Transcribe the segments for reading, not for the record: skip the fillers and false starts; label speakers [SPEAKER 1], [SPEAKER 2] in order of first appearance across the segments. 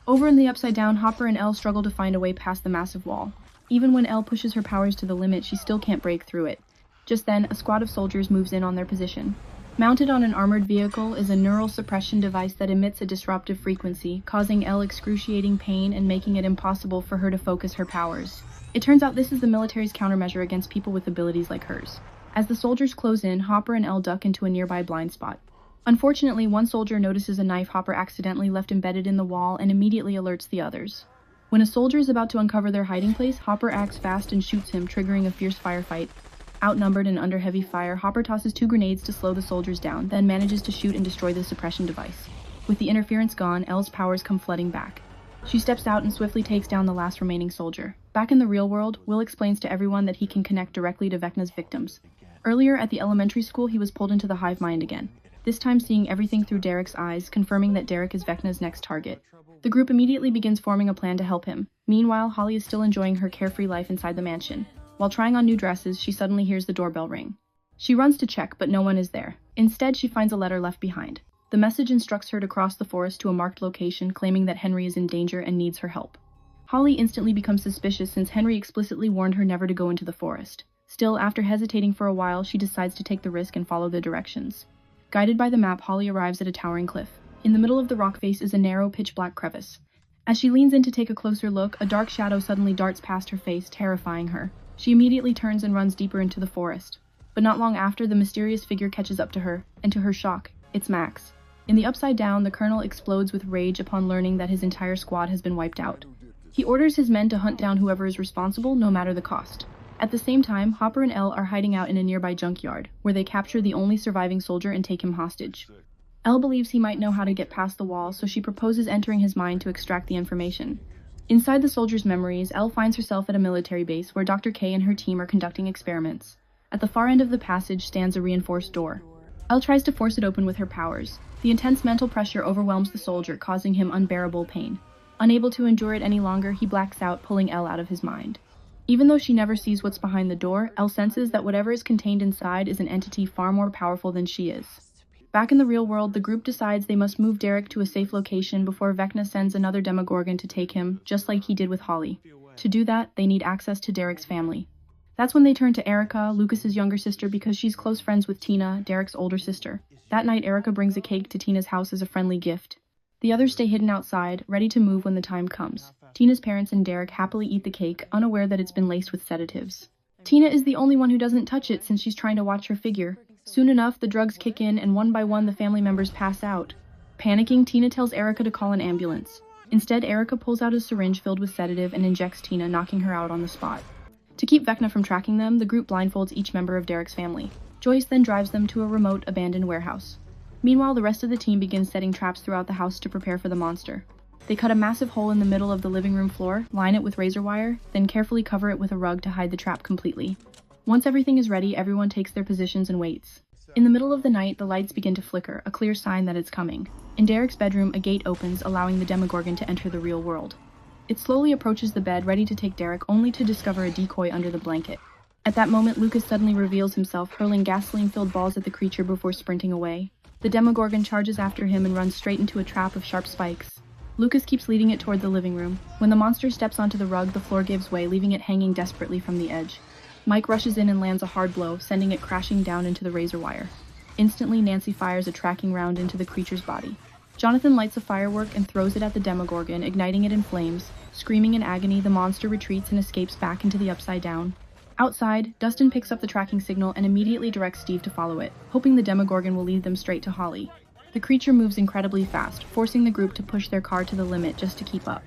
[SPEAKER 1] Over in the Upside Down, Hopper and Elle struggle to find a way past the massive wall. Even when Elle pushes her powers to the limit, she still can't break through it. Just then, a squad of soldiers moves in on their position. Mounted on an armored vehicle is a neural suppression device that emits a disruptive frequency, causing Elle excruciating pain and making it impossible for her to focus her powers. It turns out this is the military's countermeasure against people with abilities like hers. As the soldiers close in, Hopper and Elle duck into a nearby blind spot. Unfortunately, one soldier notices a knife Hopper accidentally left embedded in the wall and immediately alerts the others. When a soldier is about to uncover their hiding place, Hopper acts fast and shoots him, triggering a fierce firefight. Outnumbered and under heavy fire, Hopper tosses 2 grenades to slow the soldiers down, then manages to shoot and destroy the suppression device. With the interference gone, Elle's powers come flooding back. She steps out and swiftly takes down the last remaining soldier. Back in the real world, Will explains to everyone that he can connect directly to Vecna's victims. Earlier at the elementary school, he was pulled into the hive mind again, this time seeing everything through Derek's eyes, confirming that Derek is Vecna's next target. The group immediately begins forming a plan to help him. Meanwhile, Holly is still enjoying her carefree life inside the mansion. While trying on new dresses, she suddenly hears the doorbell ring. She runs to check, but no one is there. Instead, she finds a letter left behind. The message instructs her to cross the forest to a marked location, claiming that Henry is in danger and needs her help. Holly instantly becomes suspicious since Henry explicitly warned her never to go into the forest. Still, after hesitating for a while, she decides to take the risk and follow the directions. Guided by the map, Holly arrives at a towering cliff. In the middle of the rock face is a narrow, pitch-black crevice. As she leans in to take a closer look, a dark shadow suddenly darts past her face, terrifying her. She immediately turns and runs deeper into the forest. But not long after, the mysterious figure catches up to her, and to her shock, it's Max. In the Upside Down, the Colonel explodes with rage upon learning that his entire squad has been wiped out. He orders his men to hunt down whoever is responsible, no matter the cost. At the same time, Hopper and Elle are hiding out in a nearby junkyard, where they capture the only surviving soldier and take him hostage. Elle believes he might know how to get past the wall, so she proposes entering his mind to extract the information. Inside the soldier's memories, Elle finds herself at a military base where Dr. K and her team are conducting experiments. At the far end of the passage stands a reinforced door. Elle tries to force it open with her powers. The intense mental pressure overwhelms the soldier, causing him unbearable pain. Unable to endure it any longer, he blacks out, pulling Elle out of his mind. Even though she never sees what's behind the door, Elle senses that whatever is contained inside is an entity far more powerful than she is. Back in the real world, the group decides they must move Derek to a safe location before Vecna sends another Demogorgon to take him, just like he did with Holly. To do that, they need access to Derek's family. That's when they turn to Erica, Lucas's younger sister, because she's close friends with Tina, Derek's older sister. That night, Erica brings a cake to Tina's house as a friendly gift. The others stay hidden outside, ready to move when the time comes. Tina's parents and Derek happily eat the cake, unaware that it's been laced with sedatives. Tina is the only one who doesn't touch it since she's trying to watch her figure. Soon enough, the drugs kick in and one by one the family members pass out. Panicking, Tina tells Erica to call an ambulance. Instead, Erica pulls out a syringe filled with sedative and injects Tina, knocking her out on the spot. To keep Vecna from tracking them, the group blindfolds each member of Derek's family. Joyce then drives them to a remote, abandoned warehouse. Meanwhile, the rest of the team begins setting traps throughout the house to prepare for the monster. They cut a massive hole in the middle of the living room floor, line it with razor wire, then carefully cover it with a rug to hide the trap completely. Once everything is ready, everyone takes their positions and waits. In the middle of the night, the lights begin to flicker, a clear sign that it's coming. In Derek's bedroom, a gate opens, allowing the Demogorgon to enter the real world. It slowly approaches the bed, ready to take Derek, only to discover a decoy under the blanket. At that moment, Lucas suddenly reveals himself, hurling gasoline-filled balls at the creature before sprinting away. The Demogorgon charges after him and runs straight into a trap of sharp spikes. Lucas keeps leading it toward the living room. When the monster steps onto the rug, the floor gives way, leaving it hanging desperately from the edge. Mike rushes in and lands a hard blow, sending it crashing down into the razor wire. Instantly, Nancy fires a tracking round into the creature's body. Jonathan lights a firework and throws it at the Demogorgon, igniting it in flames. Screaming in agony, the monster retreats and escapes back into the Upside Down. Outside, Dustin picks up the tracking signal and immediately directs Steve to follow it, hoping the Demogorgon will lead them straight to Holly. The creature moves incredibly fast, forcing the group to push their car to the limit just to keep up.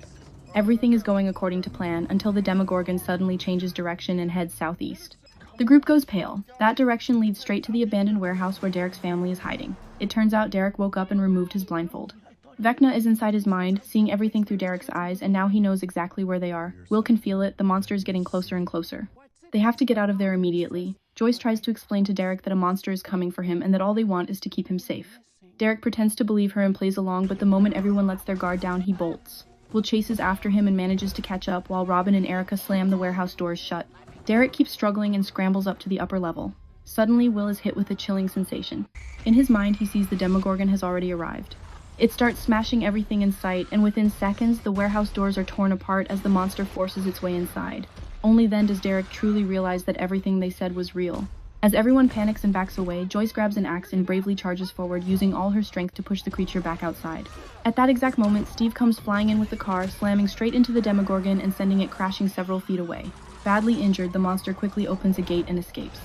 [SPEAKER 1] Everything is going according to plan until the Demogorgon suddenly changes direction and heads southeast. The group goes pale. That direction leads straight to the abandoned warehouse where Derek's family is hiding. It turns out Derek woke up and removed his blindfold. Vecna is inside his mind, seeing everything through Derek's eyes, and now he knows exactly where they are. Will can feel it, the monster is getting closer and closer. They have to get out of there immediately. Joyce tries to explain to Derek that a monster is coming for him and that all they want is to keep him safe. Derek pretends to believe her and plays along, but the moment everyone lets their guard down, he bolts. Will chases after him and manages to catch up, while Robin and Erica slam the warehouse doors shut. Derek keeps struggling and scrambles up to the upper level. Suddenly, Will is hit with a chilling sensation. In his mind, he sees the Demogorgon has already arrived. It starts smashing everything in sight, and within seconds, the warehouse doors are torn apart as the monster forces its way inside. Only then does Derek truly realize that everything they said was real. As everyone panics and backs away, Joyce grabs an axe and bravely charges forward, using all her strength to push the creature back outside. At that exact moment, Steve comes flying in with the car, slamming straight into the Demogorgon and sending it crashing several feet away. Badly injured, the monster quickly opens a gate and escapes.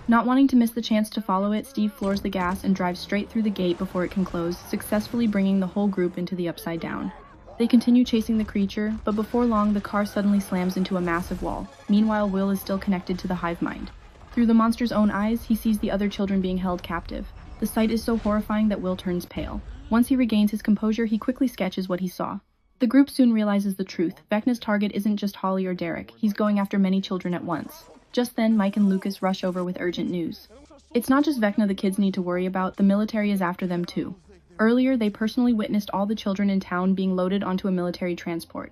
[SPEAKER 1] Not wanting to miss the chance to follow it, Steve floors the gas and drives straight through the gate before it can close, successfully bringing the whole group into the Upside Down. They continue chasing the creature, but before long the car suddenly slams into a massive wall. Meanwhile, Will is still connected to the hive mind. Through the monster's own eyes, he sees the other children being held captive. The sight is so horrifying that Will turns pale. Once he regains his composure, he quickly sketches what he saw. The group soon realizes the truth. Vecna's target isn't just Holly or Derek, he's going after many children at once. Just then, Mike and Lucas rush over with urgent news. It's not just Vecna the kids need to worry about, the military is after them too. Earlier, they personally witnessed all the children in town being loaded onto a military transport.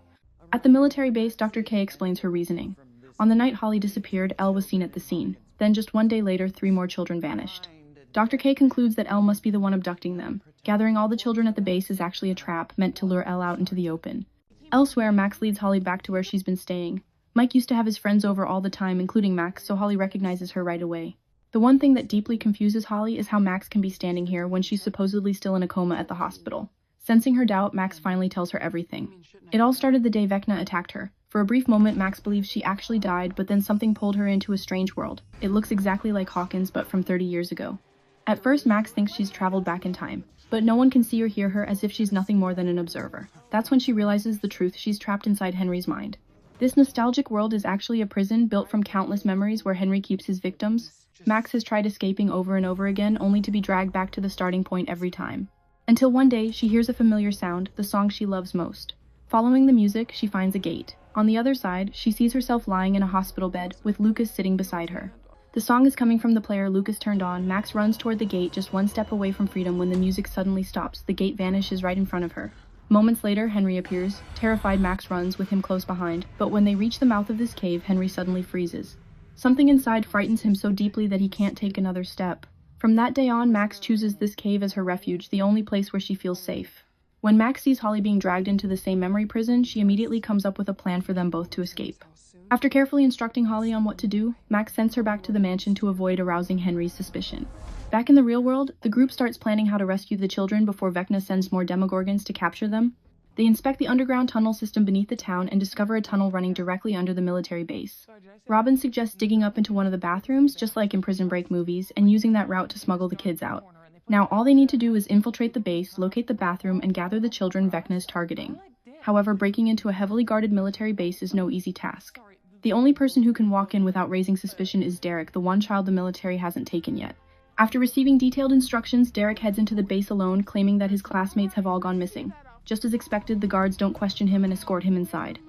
[SPEAKER 1] At the military base, Dr. K explains her reasoning. On the night Holly disappeared, Elle was seen at the scene. Then just one day later, 3 more children vanished. Dr. K concludes that Elle must be the one abducting them. Gathering all the children at the base is actually a trap meant to lure Elle out into the open. Elsewhere, Max leads Holly back to where she's been staying. Mike used to have his friends over all the time, including Max, so Holly recognizes her right away. The one thing that deeply confuses Holly is how Max can be standing here when she's supposedly still in a coma at the hospital. Sensing her doubt, Max finally tells her everything. It all started the day Vecna attacked her. For a brief moment, Max believes she actually died, but then something pulled her into a strange world. It looks exactly like Hawkins, but from 30 years ago. At first, Max thinks she's traveled back in time, but no one can see or hear her, as if she's nothing more than an observer. That's when she realizes the truth: she's trapped inside Henry's mind. This nostalgic world is actually a prison built from countless memories where Henry keeps his victims. Max has tried escaping over and over again, only to be dragged back to the starting point every time. Until one day, she hears a familiar sound, the song she loves most. Following the music, she finds a gate. On the other side, she sees herself lying in a hospital bed, with Lucas sitting beside her. The song is coming from the player Lucas turned on. Max runs toward the gate, just one step away from freedom, when the music suddenly stops. The gate vanishes right in front of her. Moments later, Henry appears. Terrified, Max runs, with him close behind. But when they reach the mouth of this cave, Henry suddenly freezes. Something inside frightens him so deeply that he can't take another step. From that day on, Max chooses this cave as her refuge, the only place where she feels safe. When Max sees Holly being dragged into the same memory prison, she immediately comes up with a plan for them both to escape. After carefully instructing Holly on what to do, Max sends her back to the mansion to avoid arousing Henry's suspicion. Back in the real world, the group starts planning how to rescue the children before Vecna sends more Demogorgons to capture them. They inspect the underground tunnel system beneath the town and discover a tunnel running directly under the military base. Robin suggests digging up into one of the bathrooms, just like in Prison Break movies, and using that route to smuggle the kids out. Now all they need to do is infiltrate the base, locate the bathroom, and gather the children Vecna is targeting. However, breaking into a heavily guarded military base is no easy task. The only person who can walk in without raising suspicion is Derek, the one child the military hasn't taken yet. After receiving detailed instructions, Derek heads into the base alone, claiming that his classmates have all gone missing. Just as expected, the guards don't question him and escort him inside.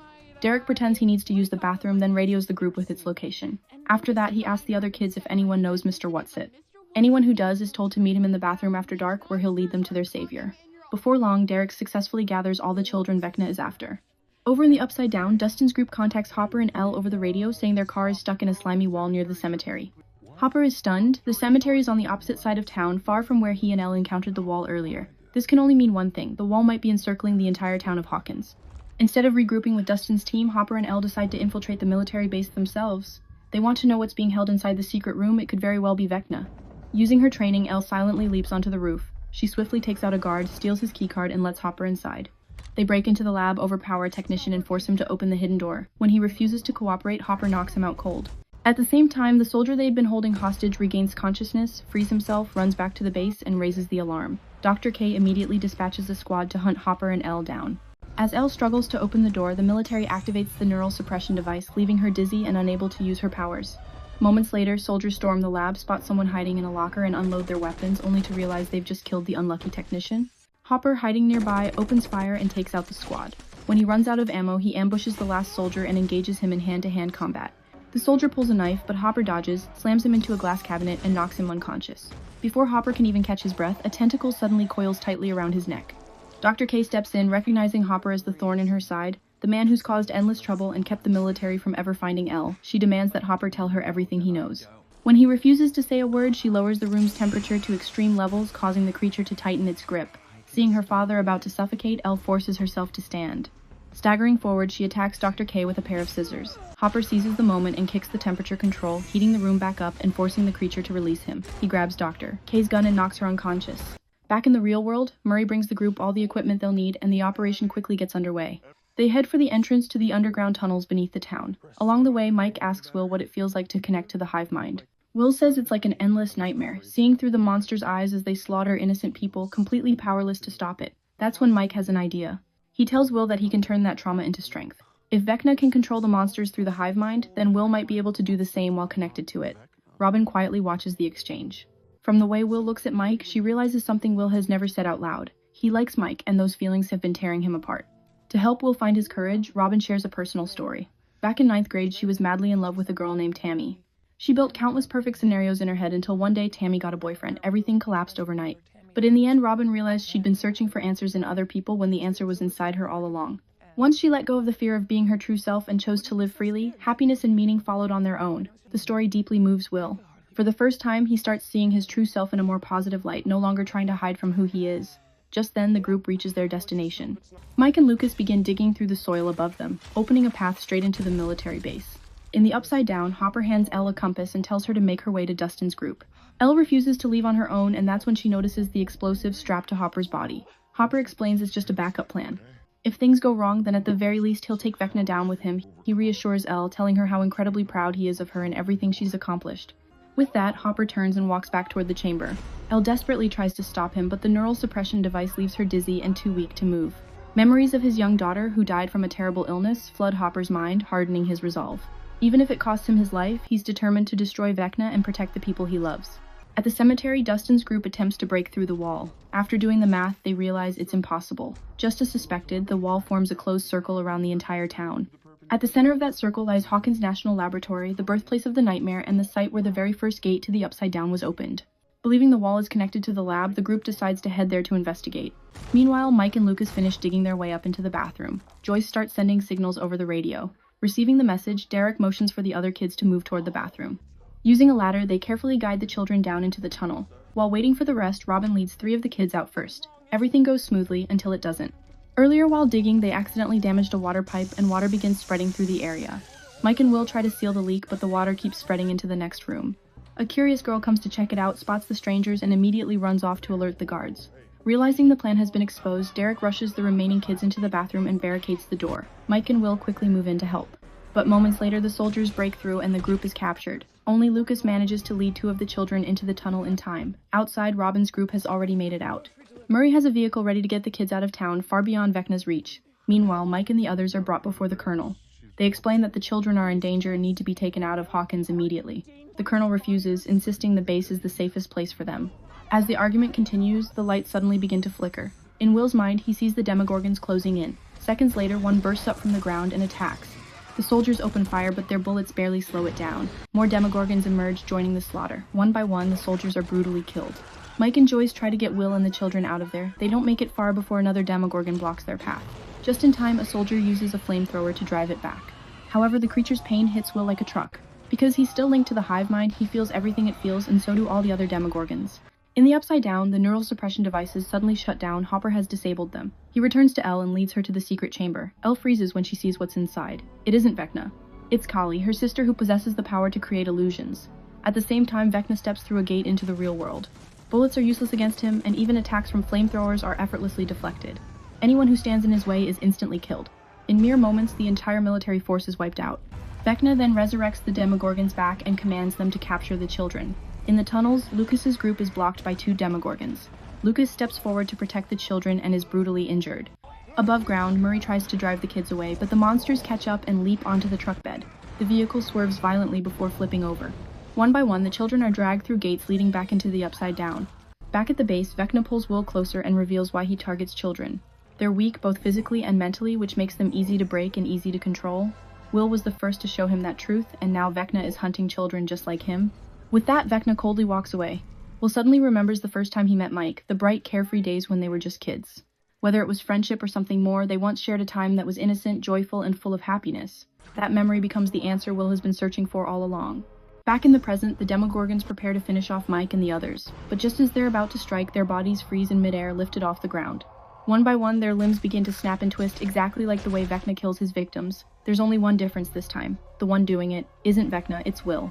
[SPEAKER 1] Derek pretends he needs to use the bathroom, then radios the group with its location. After that, he asks the other kids if anyone knows Mr. Whatsit. Anyone who does is told to meet him in the bathroom after dark, where he'll lead them to their savior. Before long, Derek successfully gathers all the children Vecna is after. Over in the Upside Down, Dustin's group contacts Hopper and Elle over the radio, saying their car is stuck in a slimy wall near the cemetery. Hopper is stunned. The cemetery is on the opposite side of town, far from where he and Elle encountered the wall earlier. This can only mean one thing: the wall might be encircling the entire town of Hawkins. Instead of regrouping with Dustin's team, Hopper and Elle decide to infiltrate the military base themselves. They want to know what's being held inside the secret room. It could very well be Vecna. Using her training, Elle silently leaps onto the roof. She swiftly takes out a guard, steals his keycard, and lets Hopper inside. They break into the lab, overpower a technician, and force him to open the hidden door. When he refuses to cooperate, Hopper knocks him out cold. At the same time, the soldier they had been holding hostage regains consciousness, frees himself, runs back to the base, and raises the alarm. Dr. K immediately dispatches a squad to hunt Hopper and Elle down. As Elle struggles to open the door, the military activates the neural suppression device, leaving her dizzy and unable to use her powers. Moments later, soldiers storm the lab, spot someone hiding in a locker, and unload their weapons, only to realize they've just killed the unlucky technician. Hopper, hiding nearby, opens fire and takes out the squad. When he runs out of ammo, he ambushes the last soldier and engages him in hand-to-hand combat. The soldier pulls a knife, but Hopper dodges, slams him into a glass cabinet, and knocks him unconscious. Before Hopper can even catch his breath, a tentacle suddenly coils tightly around his neck. Dr. K steps in, recognizing Hopper as the thorn in her side, the man who's caused endless trouble and kept the military from ever finding Elle. She demands that Hopper tell her everything he knows. When he refuses to say a word, she lowers the room's temperature to extreme levels, causing the creature to tighten its grip. Seeing her father about to suffocate, Elle forces herself to stand. Staggering forward, she attacks Dr. K with a pair of scissors. Hopper seizes the moment and kicks the temperature control, heating the room back up and forcing the creature to release him. He grabs Dr. K's gun and knocks her unconscious. Back in the real world, Murray brings the group all the equipment they'll need and the operation quickly gets underway. They head for the entrance to the underground tunnels beneath the town. Along the way, Mike asks Will what it feels like to connect to the hive mind. Will says it's like an endless nightmare, seeing through the monster's eyes as they slaughter innocent people, completely powerless to stop it. That's when Mike has an idea. He tells Will that he can turn that trauma into strength. If Vecna can control the monsters through the hive mind, then Will might be able to do the same while connected to it. Robin quietly watches the exchange. From the way Will looks at Mike, she realizes something Will has never said out loud. He likes Mike, and those feelings have been tearing him apart. To help Will find his courage, Robin shares a personal story. Back in 9th grade, she was madly in love with a girl named Tammy. She built countless perfect scenarios in her head until one day Tammy got a boyfriend. Everything collapsed overnight. But in the end, Robin realized she'd been searching for answers in other people when the answer was inside her all along. Once she let go of the fear of being her true self and chose to live freely, happiness and meaning followed on their own. The story deeply moves Will. For the first time, he starts seeing his true self in a more positive light, no longer trying to hide from who he is. Just then, the group reaches their destination. Mike and Lucas begin digging through the soil above them, opening a path straight into the military base. In the Upside Down, Hopper hands Elle a compass and tells her to make her way to Dustin's group. Elle refuses to leave on her own, and that's when she notices the explosives strapped to Hopper's body. Hopper explains it's just a backup plan. If things go wrong, then at the very least he'll take Vecna down with him. He reassures Elle, telling her how incredibly proud he is of her and everything she's accomplished. With that, Hopper turns and walks back toward the chamber. Elle desperately tries to stop him, but the neural suppression device leaves her dizzy and too weak to move. Memories of his young daughter, who died from a terrible illness, flood Hopper's mind, hardening his resolve. Even if it costs him his life, he's determined to destroy Vecna and protect the people he loves. At the cemetery, Dustin's group attempts to break through the wall. After doing the math, they realize it's impossible. Just as suspected, the wall forms a closed circle around the entire town. At the center of that circle lies Hawkins National Laboratory, the birthplace of the nightmare and the site where the very first gate to the Upside Down was opened. Believing the wall is connected to the lab, the group decides to head there to investigate. Meanwhile, Mike and Lucas finish digging their way up into the bathroom. Joyce starts sending signals over the radio. Receiving the message, Derek motions for the other kids to move toward the bathroom. Using a ladder, they carefully guide the children down into the tunnel. While waiting for the rest, Robin leads 3 of the kids out first. Everything goes smoothly until it doesn't. Earlier while digging, they accidentally damaged a water pipe and water begins spreading through the area. Mike and Will try to seal the leak, but the water keeps spreading into the next room. A curious girl comes to check it out, spots the strangers, and immediately runs off to alert the guards. Realizing the plan has been exposed, Derek rushes the remaining kids into the bathroom and barricades the door. Mike and Will quickly move in to help. But moments later, the soldiers break through and the group is captured. Only Lucas manages to lead 2 of the children into the tunnel in time. Outside, Robin's group has already made it out. Murray has a vehicle ready to get the kids out of town, far beyond Vecna's reach. Meanwhile, Mike and the others are brought before the colonel. They explain that the children are in danger and need to be taken out of Hawkins immediately. The colonel refuses, insisting the base is the safest place for them. As the argument continues, the lights suddenly begin to flicker. In Will's mind, he sees the Demogorgons closing in. Seconds later, one bursts up from the ground and attacks. The soldiers open fire, but their bullets barely slow it down. More Demogorgons emerge, joining the slaughter. One by one, the soldiers are brutally killed. Mike and Joyce try to get Will and the children out of there. They don't make it far before another Demogorgon blocks their path. Just in time, a soldier uses a flamethrower to drive it back. However, the creature's pain hits Will like a truck. Because he's still linked to the hive mind, he feels everything it feels, and so do all the other Demogorgons. In the Upside Down, the neural suppression devices suddenly shut down. Hopper has disabled them. He returns to Elle and leads her to the secret chamber. Elle freezes when she sees what's inside. It isn't Vecna. It's Kali, her sister who possesses the power to create illusions. At the same time, Vecna steps through a gate into the real world. Bullets are useless against him, and even attacks from flamethrowers are effortlessly deflected. Anyone who stands in his way is instantly killed. In mere moments, the entire military force is wiped out. Vecna then resurrects the Demogorgons back and commands them to capture the children. In the tunnels, Lucas's group is blocked by 2 Demogorgons. Lucas steps forward to protect the children and is brutally injured. Above ground, Murray tries to drive the kids away, but the monsters catch up and leap onto the truck bed. The vehicle swerves violently before flipping over. One by one, the children are dragged through gates leading back into the Upside Down. Back at the base, Vecna pulls Will closer and reveals why he targets children. They're weak both physically and mentally, which makes them easy to break and easy to control. Will was the first to show him that truth, and now Vecna is hunting children just like him. With that, Vecna coldly walks away. Will suddenly remembers the first time he met Mike, the bright, carefree days when they were just kids. Whether it was friendship or something more, they once shared a time that was innocent, joyful, and full of happiness. That memory becomes the answer Will has been searching for all along. Back in the present, the Demogorgons prepare to finish off Mike and the others, but just as they're about to strike, their bodies freeze in midair, lifted off the ground. One by one, their limbs begin to snap and twist exactly like the way Vecna kills his victims. There's only one difference this time. The one doing it isn't Vecna, it's Will.